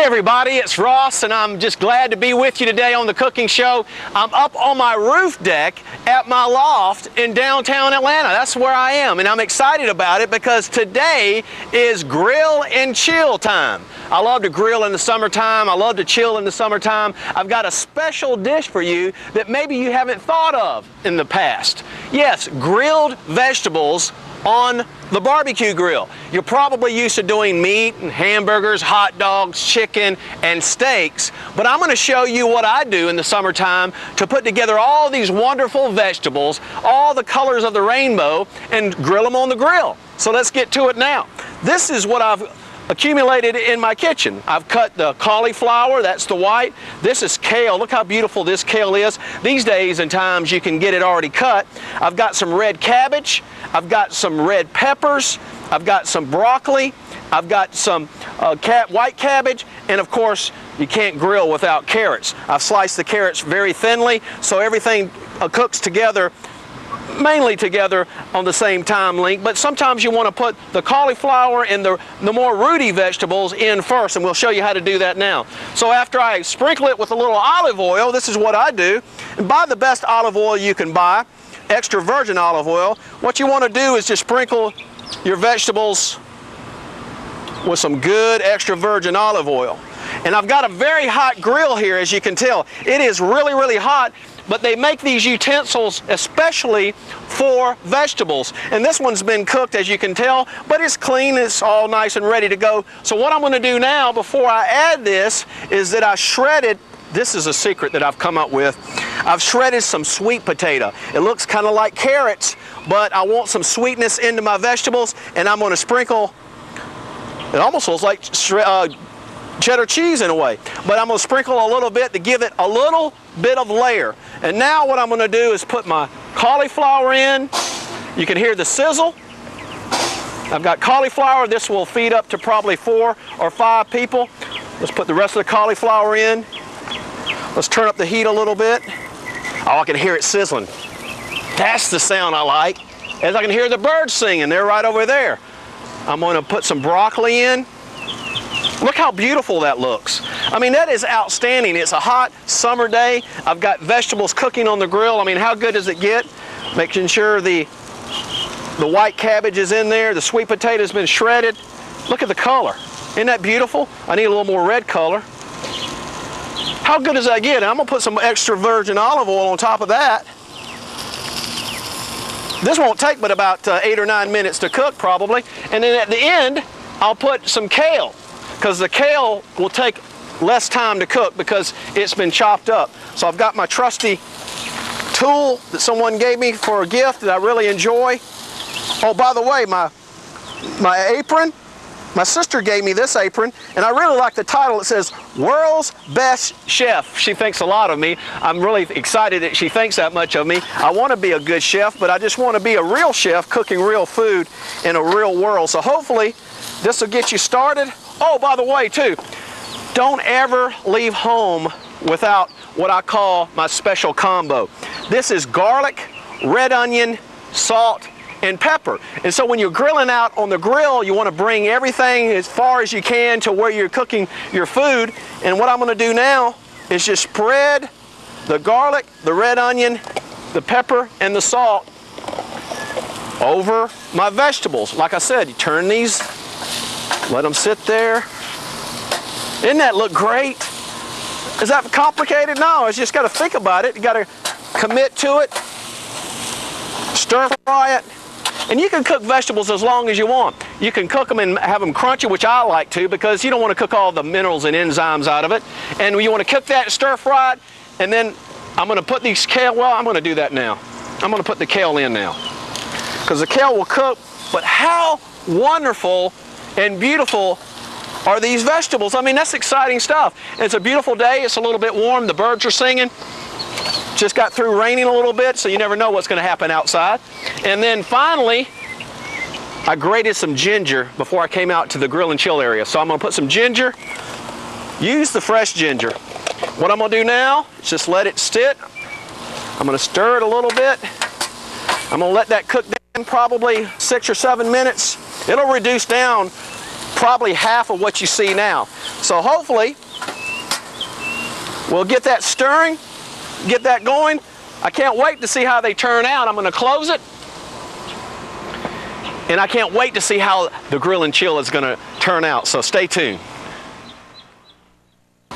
everybody, it's Ross, and I'm just glad to be with you today on the cooking show. I'm up on my roof deck at my loft in downtown Atlanta. That's where I am, and I'm excited about it because today is grill and chill time. I love to grill in the summertime. I love to chill in the summertime. I've got a special dish for you that maybe you haven't thought of in the past. Yes, grilled vegetables on the barbecue grill. You're probably used to doing meat and hamburgers, hot dogs, chicken, and steaks, but I'm going to show you what I do in the summertime to put together all these wonderful vegetables, all the colors of the rainbow, and grill them on the grill. So let's get to it now. This is what I've accumulated in my kitchen. I've cut the cauliflower, that's the white. This is kale. Look how beautiful this kale is. These days and times you can get it already cut. I've got some red cabbage. I've got some red peppers. I've got some broccoli. I've got some white cabbage, and of course you can't grill without carrots. I've sliced the carrots very thinly so everything cooks together, mainly together on the same time link, but sometimes you want to put the cauliflower and the more rooty vegetables in first, and we'll show you how to do that now. So after I sprinkle it with a little olive oil, this is what I do. And buy the best olive oil you can buy, extra virgin olive oil. What you want to do is just sprinkle your vegetables with some good extra virgin olive oil. And I've got a very hot grill here, as you can tell. It is really, really hot. But they make these utensils especially for vegetables. And this one's been cooked, as you can tell, but it's clean, it's all nice and ready to go. So what I'm going to do now, before I add this, is that I shredded, this is a secret that I've come up with, I've shredded some sweet potato. It looks kind of like carrots, but I want some sweetness into my vegetables, and I'm going to sprinkle, it almost looks like cheddar cheese in a way, but I'm going to sprinkle a little bit to give it a little bit of layer. And now what I'm going to do is put my cauliflower in. You can hear the sizzle. I've got cauliflower. This will feed up to probably 4 or 5 people. Let's put the rest of the cauliflower in. Let's turn up the heat a little bit. Oh, I can hear it sizzling. That's the sound I like. As I can hear the birds singing, they're right over there. I'm going to put some broccoli in. Look how beautiful that looks. I mean, that is outstanding. It's a hot summer day. I've got vegetables cooking on the grill. I mean, how good does it get? Making sure the white cabbage is in there. The sweet potato's been shredded. Look at the color. Isn't that beautiful? I need a little more red color. How good does that get? I'm going to put some extra virgin olive oil on top of that. This won't take but about 8 or 9 minutes to cook probably. And then at the end, I'll put some kale, because the kale will take less time to cook because it's been chopped up. So I've got my trusty tool that someone gave me for a gift that I really enjoy. Oh, by the way, my apron, my sister gave me this apron, and I really like the title. It says, World's Best Chef. She thinks a lot of me. I'm really excited that she thinks that much of me. I want to be a good chef, but I just want to be a real chef cooking real food in a real world. So hopefully this will get you started. Oh, by the way, too, don't ever leave home without what I call my special combo. This is garlic, red onion, salt, and pepper. And so when you're grilling out on the grill, you want to bring everything as far as you can to where you're cooking your food. And what I'm going to do now is just spread the garlic, the red onion, the pepper, and the salt over my vegetables. Like I said, you turn these, let them sit there. Doesn't that look great? Is that complicated? No, it's just got to think about it. You got to commit to it, stir fry it, and you can cook vegetables as long as you want. You can cook them and have them crunchy, which I like to, because you don't want to cook all the minerals and enzymes out of it. And you want to cook that, stir fry it, and then I'm going to put these kale, well, I'm going to do that now. I'm going to put the kale in now, because the kale will cook. But how wonderful and beautiful are these vegetables? I mean, that's exciting stuff. It's a beautiful day. It's a little bit warm. The birds are singing. Just got through raining a little bit, so you never know what's going to happen outside. And then finally, I grated some ginger before I came out to the grill and chill area. So I'm going to put some ginger. Use the fresh ginger. What I'm going to do now is just let it sit. I'm going to stir it a little bit. I'm going to let that cook down probably 6 or 7 minutes. It'll reduce down probably half of what you see now. So hopefully we'll get that stirring, get that going. I can't wait to see how they turn out. I'm going to close it. And I can't wait to see how the grill and chill is going to turn out. So stay tuned.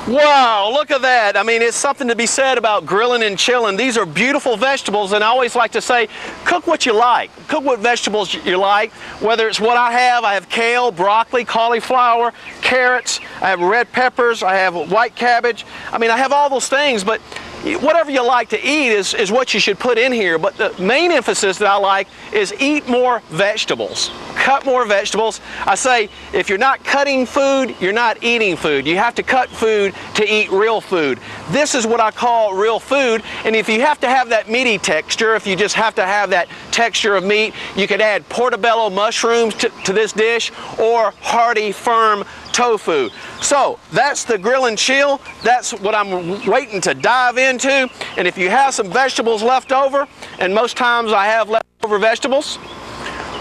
Wow, look at that. I mean, it's something to be said about grilling and chilling. These are beautiful vegetables, and I always like to say, cook what you like. Cook what vegetables you like, whether it's what I have kale, broccoli, cauliflower, carrots, I have red peppers, I have white cabbage. I mean, I have all those things, but whatever you like to eat is what you should put in here. But the main emphasis that I like is eat more vegetables. Cut more vegetables. I say, if you're not cutting food, you're not eating food. You have to cut food to eat real food. This is what I call real food. And if you have to have that meaty texture, if you just have to have that texture of meat, you could add portobello mushrooms to this dish, or hearty, firm tofu. So that's the grill and chill. That's what I'm waiting to dive into. And if you have some vegetables left over, and most times I have leftover vegetables,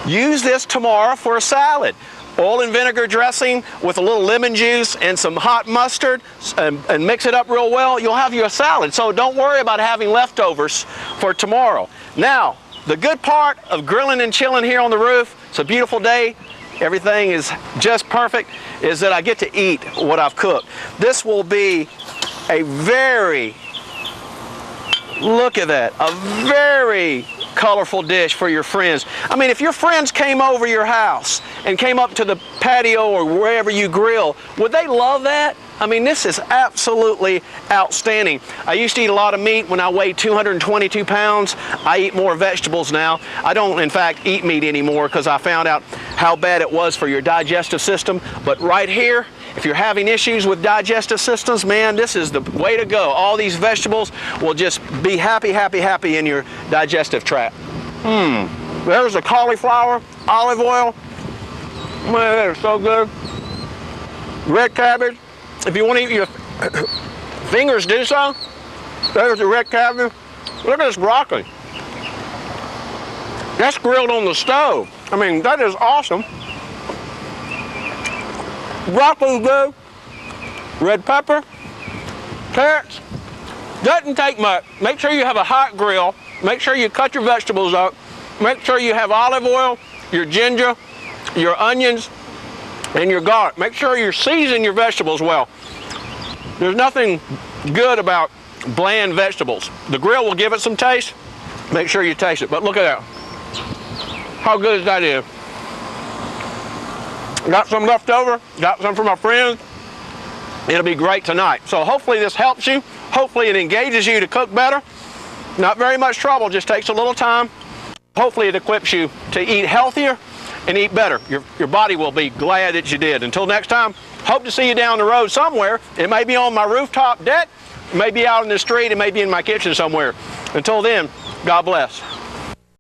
use this tomorrow for a salad. Oil and vinegar dressing with a little lemon juice and some hot mustard, and mix it up real well. You'll have your salad. So don't worry about having leftovers for tomorrow. Now, the good part of grilling and chilling here on the roof, it's a beautiful day, everything is just perfect, is that I get to eat what I've cooked. This will be a very, look at that, a very colorful dish for your friends. I mean, if your friends came over your house and came up to the patio or wherever you grill, would they love that? I mean, this is absolutely outstanding. I used to eat a lot of meat when I weighed 222 pounds. I eat more vegetables now. I don't, in fact, eat meat anymore because I found out how bad it was for your digestive system. But right here, if you're having issues with digestive systems, man, this is the way to go. All these vegetables will just be happy, happy, happy in your digestive tract. There's the cauliflower, olive oil. Man, that is so good. Red cabbage. If you want to eat your fingers, do so. There's the red cabbage. Look at this broccoli. That's grilled on the stove. I mean, that is awesome. Broccoli's good. Red pepper. Carrots. Doesn't take much. Make sure you have a hot grill. Make sure you cut your vegetables up. Make sure you have olive oil, your ginger, your onions, and your garlic. Make sure you season your vegetables well. There's nothing good about bland vegetables. The grill will give it some taste. Make sure you taste it. But look at that. How good is that is? Got some left over. Got some for my friends. It'll be great tonight. So hopefully this helps you. Hopefully it engages you to cook better. Not very much trouble, just takes a little time. Hopefully it equips you to eat healthier and eat better. Your body will be glad that you did. Until next time, hope to see you down the road somewhere. It may be on my rooftop deck, it may be out in the street, it may be in my kitchen somewhere. Until then, God bless.